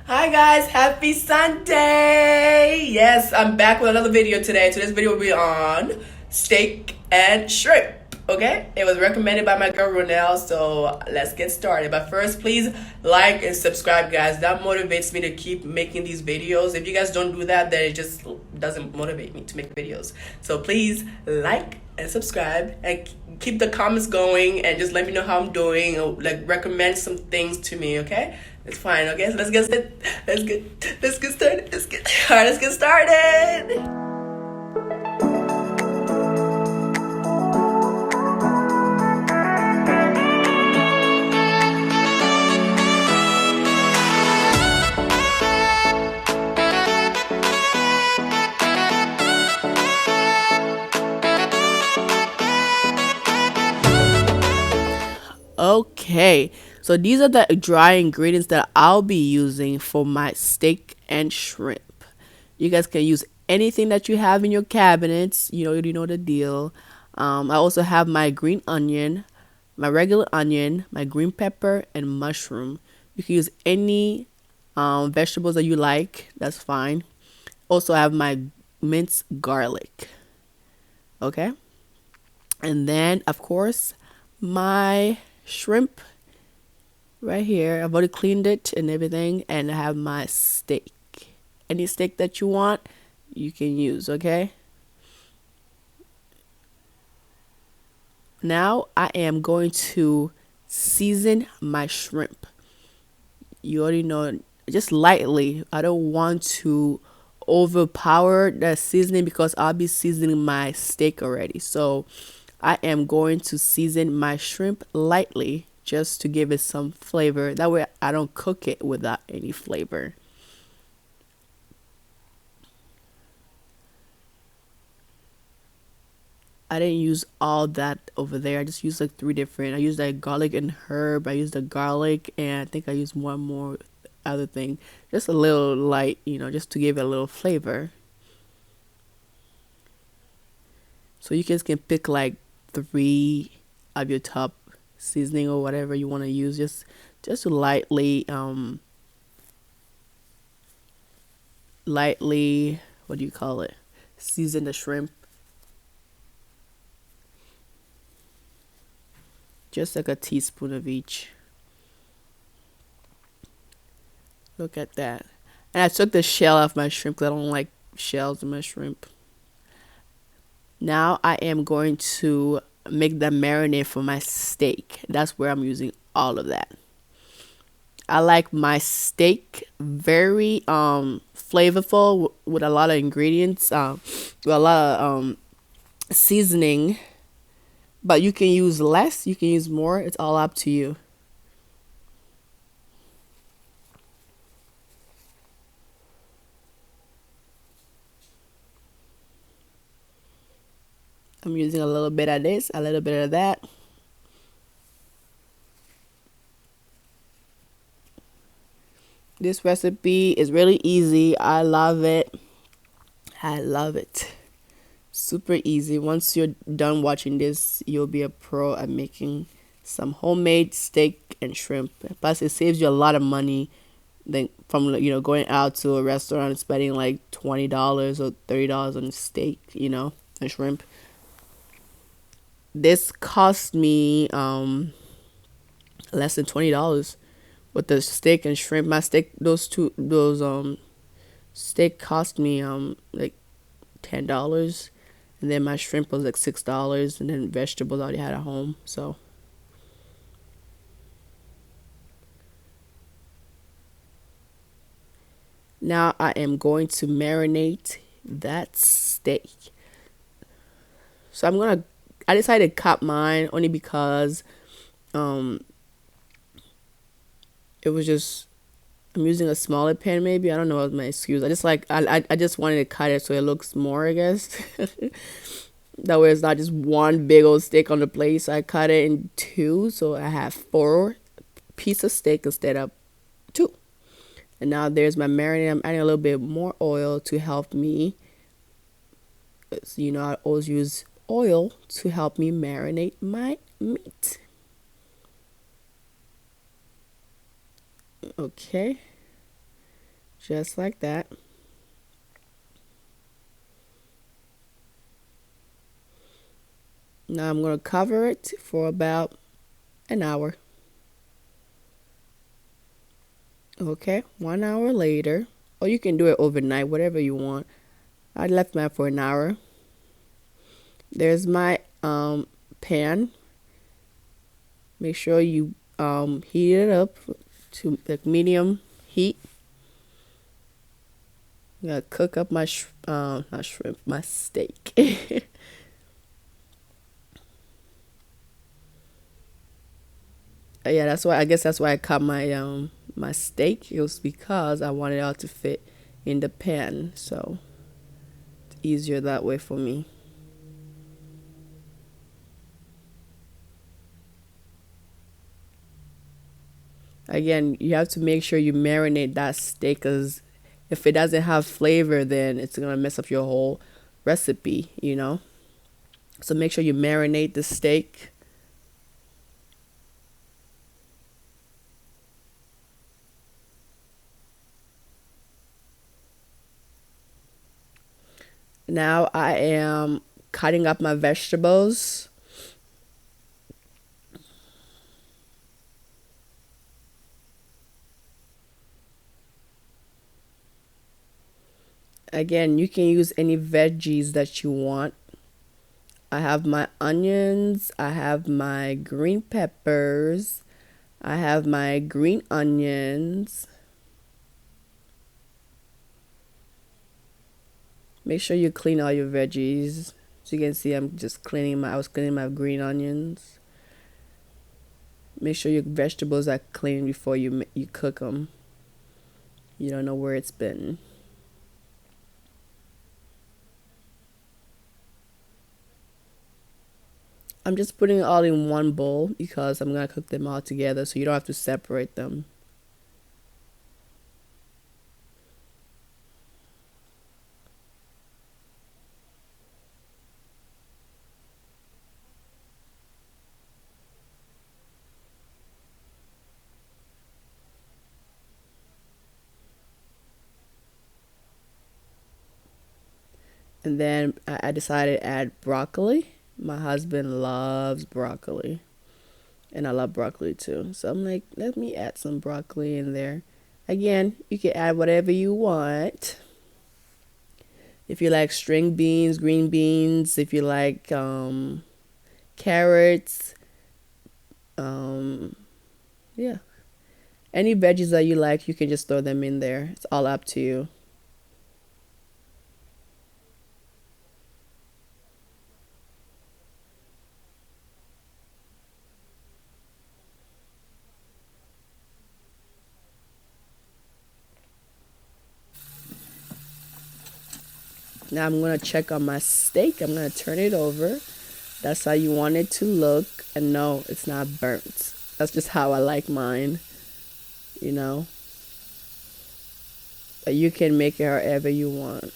Hi guys, happy Sunday! Yes, I'm back with another video today. Today's video will be on steak and shrimp. Okay? It was recommended by my girl Ronelle, so let's get started. But first, please like and subscribe, guys. That motivates me to keep making these videos. If you guys don't do that, then it just doesn't motivate me to make videos. So please like and subscribe and keep the comments going and just let me know how I'm doing, or like recommend some things to me, okay? It's fine, okay? So let's get started. Let's get started. Okay, so these are the dry ingredients that I'll be using for my steak and shrimp. You guys can use anything that you have in your cabinets. You already know the deal. I also have my green onion, my regular onion, my green pepper, and mushroom. You can use any vegetables that you like. That's fine. Also, I have my minced garlic. Okay, and then of course my shrimp right here. I've already cleaned it and everything, and I have my steak. Any steak that you want, you can use, okay? Now I am going to season my shrimp. You already know, just lightly. I don't want to overpower the seasoning because I'll be seasoning my steak already. So I am going to season my shrimp lightly just to give it some flavor. That way I don't cook it without any flavor. I didn't use all that over there. I just used like three different. I used like garlic and herb. I used the garlic, and I think I used one more other thing. Just a little light, just to give it a little flavor. So you guys can pick like three of your top seasoning or whatever you want to use. Just to lightly, what do you call it? Season the shrimp. Just like a teaspoon of each. Look at that. And I took the shell off my shrimp because I don't like shells in my shrimp. Now I am going to make the marinade for my steak. That's where I'm using all of that. I like my steak very flavorful with a lot of ingredients, with a lot of seasoning. But you can use less, you can use more. It's all up to you. I'm using a little bit of this, a little bit of that. This recipe is really easy. I love it. I love it. Super easy. Once you're done watching this, you'll be a pro at making some homemade steak and shrimp. Plus, it saves you a lot of money than from going out to a restaurant and spending like $20 or $30 on steak, and shrimp. This cost me less than $20 with the steak and shrimp. My steak, those steak cost me like $10, and then my shrimp was like $6, and then vegetables I already had at home. So now I am going to marinate that steak. So I decided to cut mine only because um it was just, I'm using a smaller pan maybe. I don't know what my excuse. I just wanted to cut it so it looks more, I guess. That way it's not just one big old steak on the plate. So I cut it in two, so I have four pieces of steak instead of two. And now there's my marinade. I'm adding a little bit more oil to help me. So, I always use oil to help me marinate my meat. Okay. just like that. Now I'm going to cover it for about an hour. Okay, 1 hour later, or you can do it overnight, whatever you want. I left mine for an hour. There's my pan. Make sure you heat it up to like medium heat. I'm gonna cook up my not shrimp, my steak. Yeah, that's why I guess that's why I cut my steak. It was because I wanted it all to fit in the pan, so it's easier that way for me. Again, you have to make sure you marinate that steak because if it doesn't have flavor, then it's gonna mess up your whole recipe. So make sure you marinate the steak. Now I am cutting up my vegetables. Again, you can use any veggies that you want. I have my onions, I have my green peppers, I have my green onions. Make sure you clean all your veggies. So you can see I was cleaning my green onions. Make sure your vegetables are clean before you cook them. You don't know where it's been. I'm just putting it all in one bowl because I'm gonna cook them all together so you don't have to separate them. And then I decided to add broccoli. My husband loves broccoli, and I love broccoli too. So I'm like, let me add some broccoli in there. Again, you can add whatever you want. If you like string beans, green beans, if you like carrots, um, yeah, any veggies that you like, you can just throw them in there. It's all up to you. Now I'm gonna check on my steak. I'm gonna turn it over. That's how you want it to look. And no, it's not burnt. That's just how I like mine, you know. But you can make it however you want.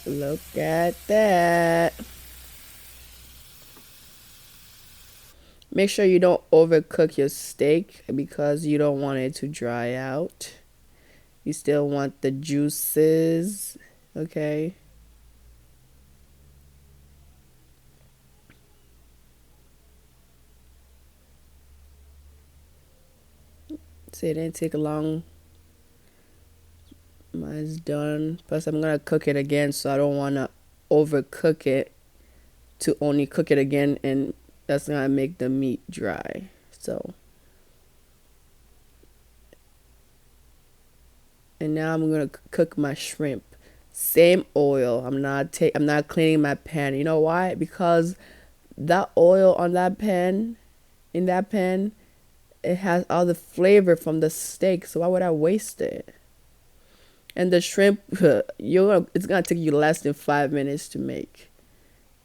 Look at that. Make sure you don't overcook your steak because you don't want it to dry out. You still want the juices, okay? See, it didn't take long. Mine's done. Plus, I'm gonna cook it again, so I don't wanna overcook it to only cook it again, and that's gonna make the meat dry. So, and now I'm gonna cook my shrimp. Same oil. I'm not cleaning my pan. You know why? Because that oil on that pan, in that pan, it has all the flavor from the steak. So why would I waste it? And the shrimp, it's gonna take you less than 5 minutes to make.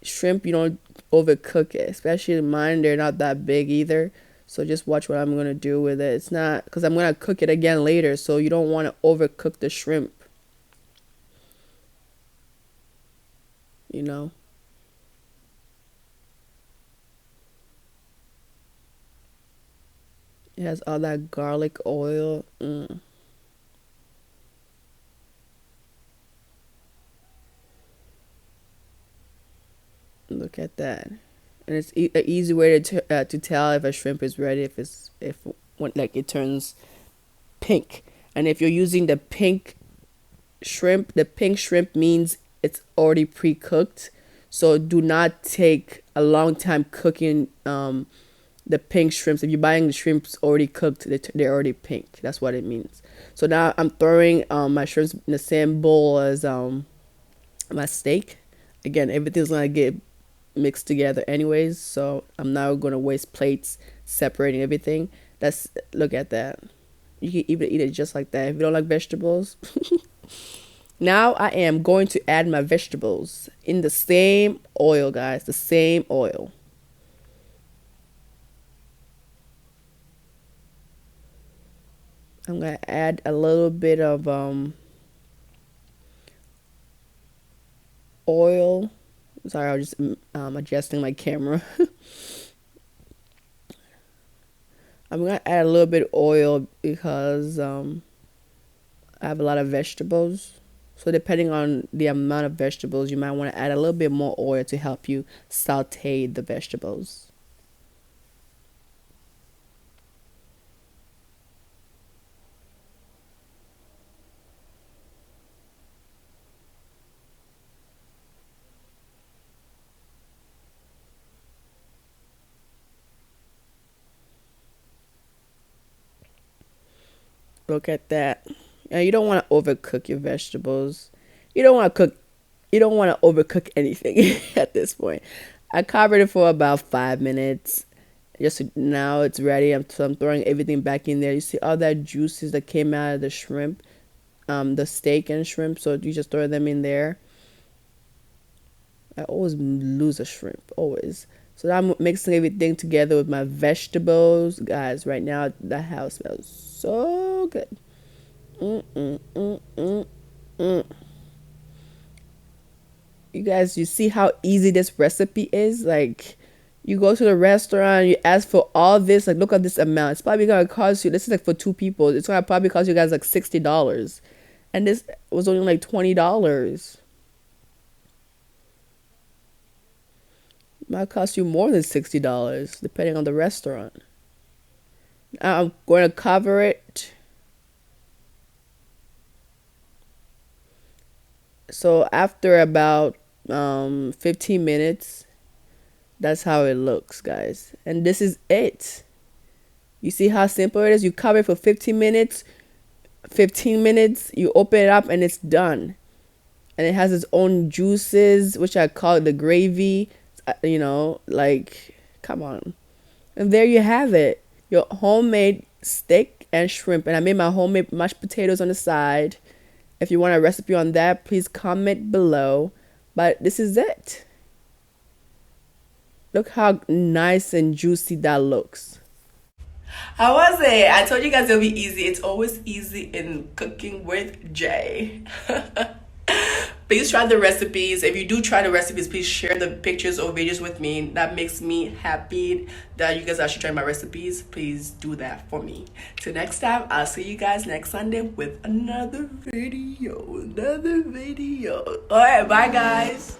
Shrimp, you don't overcook it, especially mine. They're not that big either. So just watch what I'm gonna do with it. It's not because I'm gonna cook it again later. So you don't want to overcook the shrimp. you know. It has all that garlic oil. Look at that. And it's an easy way to tell if a shrimp is ready if when like it turns pink. And if you're using the pink shrimp means it's already pre-cooked. So do not take a long time cooking the pink shrimps. If you're buying the shrimps already cooked, they're already pink. That's what it means. So now I'm throwing my shrimps in the same bowl as my steak. Again, everything's gonna get mixed together anyways. So I'm not gonna waste plates separating everything. That's Look at that. You can even eat it just like that. If you don't like vegetables, now I am going to add my vegetables in the same oil, guys. The same oil. I'm gonna add a little bit of oil. Sorry, I was just adjusting my camera. I'm gonna add a little bit of oil because I have a lot of vegetables. So depending on the amount of vegetables, you might want to add a little bit more oil to help you saute the vegetables. Look at that. And you don't want to overcook your vegetables. You don't want to cook. You don't want to overcook anything at this point. I covered it for about 5 minutes. Now it's ready. I'm throwing everything back in there. You see all that juices that came out of the shrimp, the steak and shrimp. So you just throw them in there. I always lose a shrimp, always. So now I'm mixing everything together with my vegetables, guys. Right now, the house smells so good. Mm mm mm mm mm. You guys, you see how easy this recipe is? Like, you go to the restaurant, you ask for all this. Like, look at this amount. It's probably gonna cost you. This is like for two people. It's gonna probably cost you guys like $60, and this was only like $20. Might cost you more than $60 depending on the restaurant. I'm going to cover it. So after about 15 minutes, that's how it looks, guys. And this is it. You see how simple it is? You cover it for 15 minutes. 15 minutes, you open it up and it's done. And it has its own juices, which I call it the gravy. Like, come on. And there you have it. Your homemade steak and shrimp. And I made my homemade mashed potatoes on the side. If you want a recipe on that, please comment below. But this is it. Look how nice and juicy that looks. How was it? I told you guys it'll be easy. It's always easy in cooking with Jay. Please try the recipes. If you do try the recipes, please share the pictures or videos with me. That makes me happy that you guys actually try my recipes. Please do that for me. Till next time, I'll see you guys next Sunday with another video. Alright, bye guys.